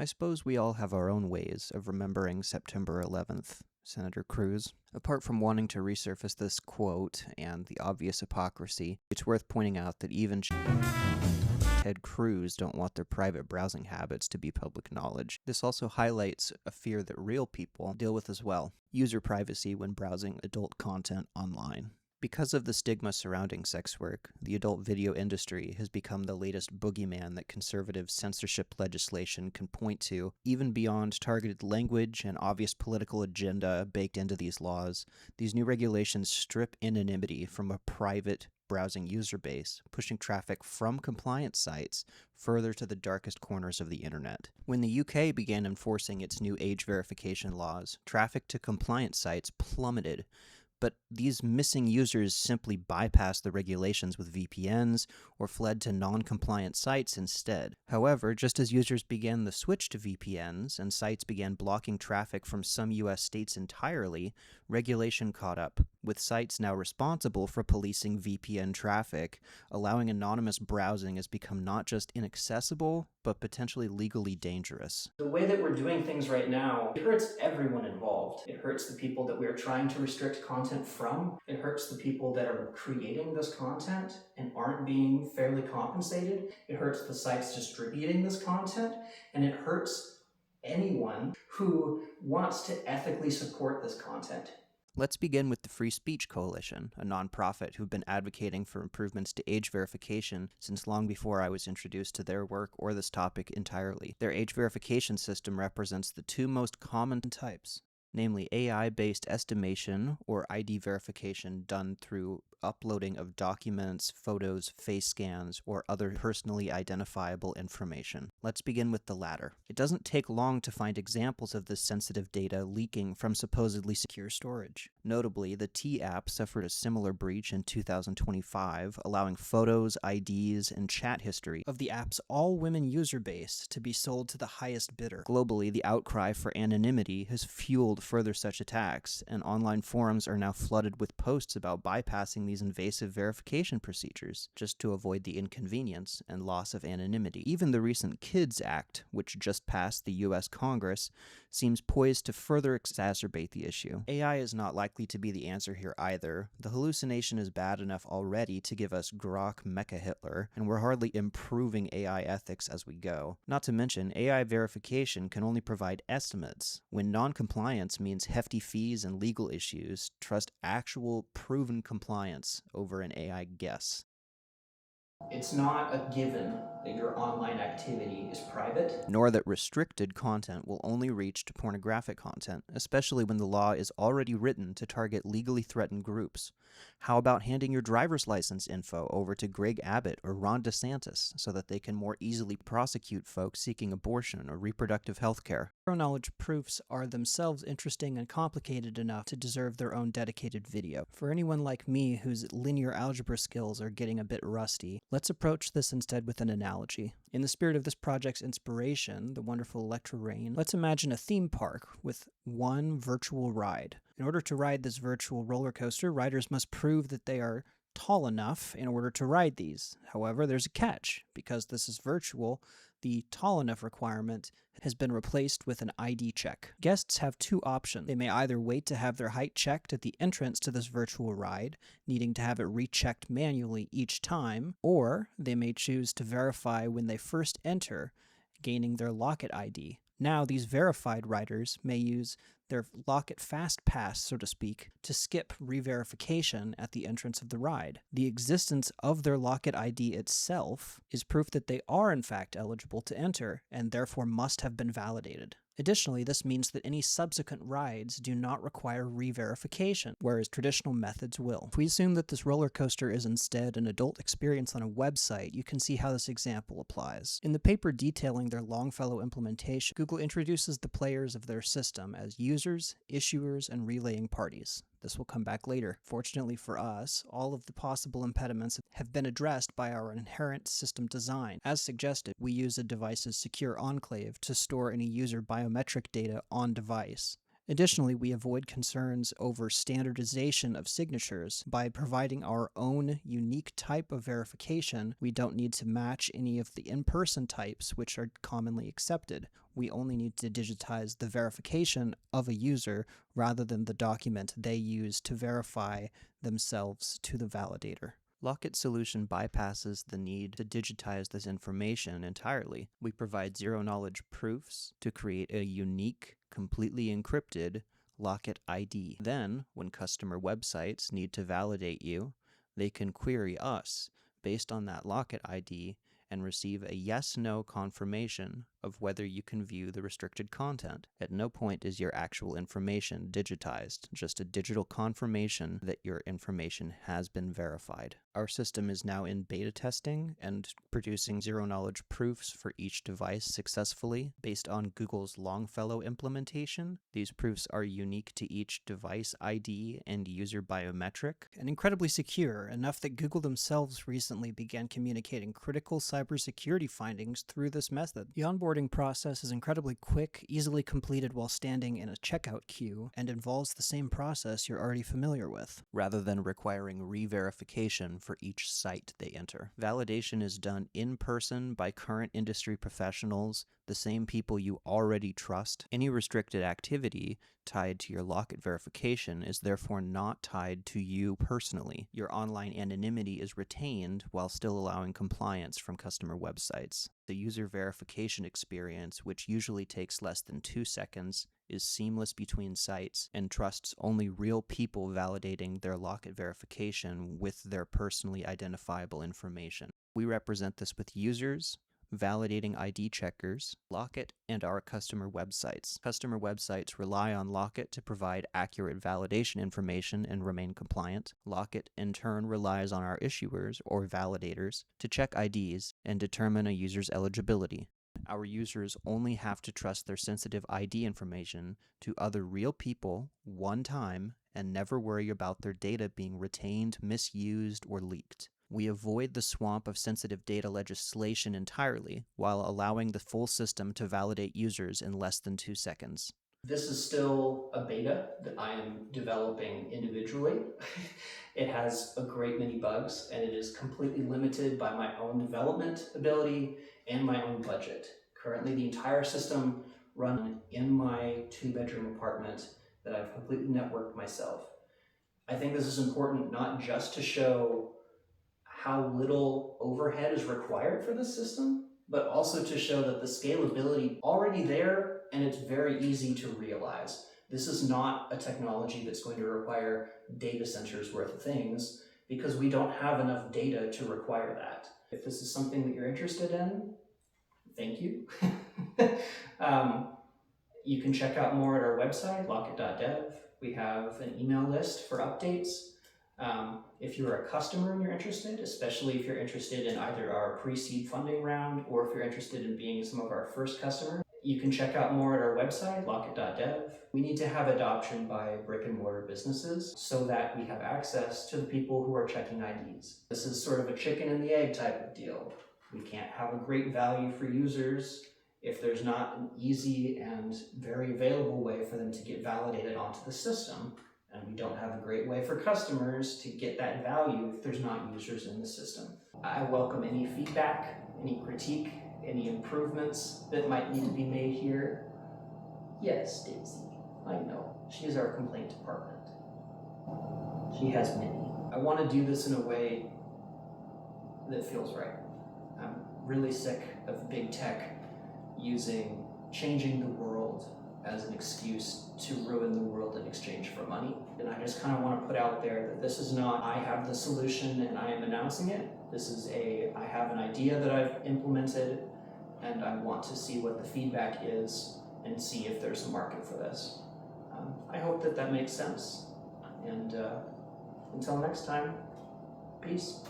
I suppose we all have our own ways of remembering September 11th, Senator Cruz. Apart from wanting to resurface this quote and the obvious hypocrisy, it's worth pointing out that even Ted Cruz don't want their private browsing habits to be public knowledge. This also highlights a fear that real people deal with as well: user privacy when browsing adult content online. Because of the stigma surrounding sex work, the adult video industry has become the latest boogeyman that conservative censorship legislation can point to. Even beyond targeted language and obvious political agenda baked into these laws, these new regulations strip anonymity from a private browsing user base, pushing traffic from compliant sites further to the darkest corners of the internet. When the UK began enforcing its new age verification laws, traffic to compliant sites plummeted. But these missing users simply bypassed the regulations with VPNs or fled to non-compliant sites instead. However, just as users began the switch to VPNs and sites began blocking traffic from some US states entirely, regulation caught up, with sites now responsible for policing VPN traffic. Allowing anonymous browsing has become not just inaccessible, but potentially legally dangerous. The way that we're doing things right now, it hurts everyone involved. It hurts the people that we are trying to restrict content from. It hurts the people that are creating this content and aren't being fairly compensated. It hurts the sites distributing this content, and it hurts anyone who wants to ethically support this content. Let's begin with the Free Speech Coalition, a nonprofit who've been advocating for improvements to age verification since long before I was introduced to their work or this topic entirely. Their age verification system represents the two most common types, namely AI-based estimation or ID verification done through uploading of documents, photos, face scans, or other personally identifiable information. Let's begin with the latter. It doesn't take long to find examples of this sensitive data leaking from supposedly secure storage. Notably, the T app suffered a similar breach in 2025, allowing photos, IDs, and chat history of the app's all-women user base to be sold to the highest bidder. Globally, the outcry for anonymity has fueled further such attacks, and online forums are now flooded with posts about bypassing these invasive verification procedures just to avoid the inconvenience and loss of anonymity. Even the recent KIDS Act, which just passed the US Congress, seems poised to further exacerbate the issue. AI is not likely to be the answer here either. The hallucination is bad enough already to give us Grok Mecha Hitler, and we're hardly improving AI ethics as we go. Not to mention, AI verification can only provide estimates. When non-compliance means hefty fees and legal issues, trust actual proven compliance over an AI guess. It's not a given that your online activity is private, nor that restricted content will only reach to pornographic content, especially when the law is already written to target legally threatened groups. How about handing your driver's license info over to Greg Abbott or Ron DeSantis so that they can more easily prosecute folks seeking abortion or reproductive health care? Zero-knowledge proofs are themselves interesting and complicated enough to deserve their own dedicated video. For anyone like me whose linear algebra skills are getting a bit rusty, let's approach this instead with an analogy. In the spirit of this project's inspiration, the wonderful Electra Rain, let's imagine a theme park with one virtual ride. In order to ride this virtual roller coaster, riders must prove that they are tall enough in order to ride these. However, there's a catch. Because this is virtual, the tall enough requirement has been replaced with an ID check. Guests have two options. They may either wait to have their height checked at the entrance to this virtual ride, needing to have it rechecked manually each time, or they may choose to verify when they first enter, gaining their Lockette ID. Now, these verified riders may use their Lockette Fast Pass, so to speak, to skip re-verification at the entrance of the ride. The existence of their Lockette ID itself is proof that they are in fact eligible to enter, and therefore must have been validated. Additionally, this means that any subsequent rides do not require re-verification, whereas traditional methods will. If we assume that this roller coaster is instead an adult experience on a website, you can see how this example applies. In the paper detailing their Longfellow implementation, Google introduces the players of their system as users, issuers, and relaying parties. This will come back later. Fortunately for us, all of the possible impediments have been addressed by our inherent system design. As suggested, we use a device's secure enclave to store any user biometric data on device. Additionally, we avoid concerns over standardization of signatures. By providing our own unique type of verification, we don't need to match any of the in-person types which are commonly accepted. We only need to digitize the verification of a user rather than the document they use to verify themselves to the validator. Lockette's solution bypasses the need to digitize this information entirely. We provide zero-knowledge proofs to create a unique, completely encrypted Lockette ID. Then, when customer websites need to validate you, they can query us based on that Lockette ID and receive a yes-no confirmation of whether you can view the restricted content. At no point is your actual information digitized, just a digital confirmation that your information has been verified. Our system is now in beta testing and producing zero-knowledge proofs for each device successfully based on Google's Longfellow implementation. These proofs are unique to each device ID and user biometric, and incredibly secure, enough that Google themselves recently began communicating critical cybersecurity findings through this method. The onboarding process is incredibly quick, easily completed while standing in a checkout queue, and involves the same process you're already familiar with, rather than requiring re-verification for each site they enter. Validation is done in person by current industry professionals, the same people you already trust. Any restricted activity tied to your Lockette verification is therefore not tied to you personally. Your online anonymity is retained while still allowing compliance from customer websites. The user verification experience, which usually takes less than 2 seconds, is seamless between sites and trusts only real people validating their Lockette verification with their personally identifiable information. We represent this with users, validating ID checkers, Lockette, and our customer websites. Customer websites rely on Lockette to provide accurate validation information and remain compliant. Lockette, in turn, relies on our issuers, or validators, to check IDs and determine a user's eligibility. Our users only have to trust their sensitive ID information to other real people one time and never worry about their data being retained, misused, or leaked. We avoid the swamp of sensitive data legislation entirely, while allowing the full system to validate users in less than 2 seconds. This is still a beta that I am developing individually. It has a great many bugs, and it is completely limited by my own development ability and my own budget. Currently, the entire system runs in my 2-bedroom apartment that I've completely networked myself. I think this is important not just to show how little overhead is required for this system, but also to show that the scalability already there, and it's very easy to realize. This is not a technology that's going to require data centers worth of things, because we don't have enough data to require that. If this is something that you're interested in, thank you. You can check out more at our website, lockette.dev. We have an email list for updates. If you're a customer and you're interested, especially if you're interested in either our pre-seed funding round or if you're interested in being some of our first customers, you can check out more at our website, lockette.dev. We need to have adoption by brick and mortar businesses so that we have access to the people who are checking IDs. This is sort of a chicken and the egg type of deal. We can't have a great value for users if there's not an easy and very available way for them to get validated onto the system. And we don't have a great way for customers to get that value if there's not users in the system. I welcome any feedback, any critique, any improvements that might need to be made here. Yes, Daisy, I know. She is our complaint department. She has many. I want to do this in a way that feels right. I'm really sick of big tech changing the world as an excuse to ruin the world in exchange for money. And I just kind of want to put out there that this is not, I have the solution and I am announcing it. This is I have an idea that I've implemented and I want to see what the feedback is and see if there's a market for this. I hope that makes sense. And until next time, peace.